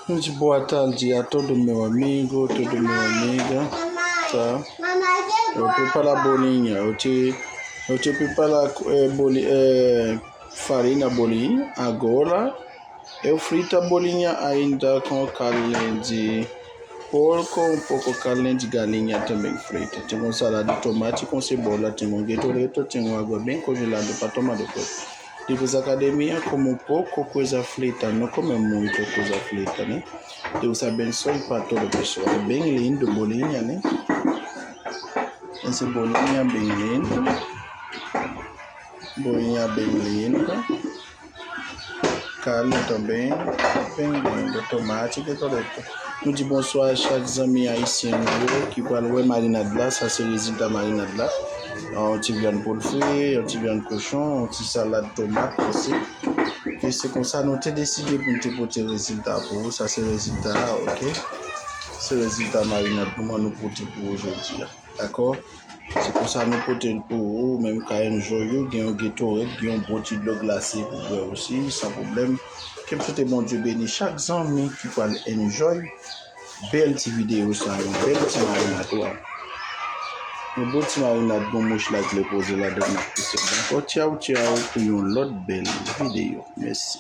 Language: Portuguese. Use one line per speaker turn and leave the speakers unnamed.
Muito boa tarde a todo meu amigo, toda minha amiga, tá? Eu preparo a bolinha, eu te preparo farinha bolinha. Agora eu frito a bolinha ainda com carne de porco, um pouco carne de galinha também frita. Tenho salada de tomate com cebola, tenho um guetoreto, tenho água bem congelada para tomar depois. Depois da academia, como pouco coisa frita, não come muito coisa frita, né? Deus abençoe para toda pessoa. É bem lindo bolinha, né? Essa bolinha bem linda. Bolinha bem linda. Carne também, bem lindo. Tomate e guetoreto. Nous disons bonsoir à chaque ami haïtien qui parle de marinade là, ça c'est le résultat marinade là. Un petit viande pour le frais, un petit viande cochon, un petit salade tomate aussi. Et c'est comme ça nous avons décidé pour te porter le résultat pour vous. Ça c'est le résultat, ok? C'est le résultat marinade pour moi nous porter pour aujourd'hui. D'accord? C'est pour ça nous porter pour vous, même quand un joyeux, il y a un gâteau, il y a un bon petit de l'eau glacée pour vous aussi, sans problème. Que tout bon Dieu bénisse chaque ami qui peut enjoy. Belle petite vidéo ça, une belle petite marinade. Un beau petit marinade bon mouche là que le poser là dedans. D'accord, ciao, ciao pour une autre belle vidéo. Merci.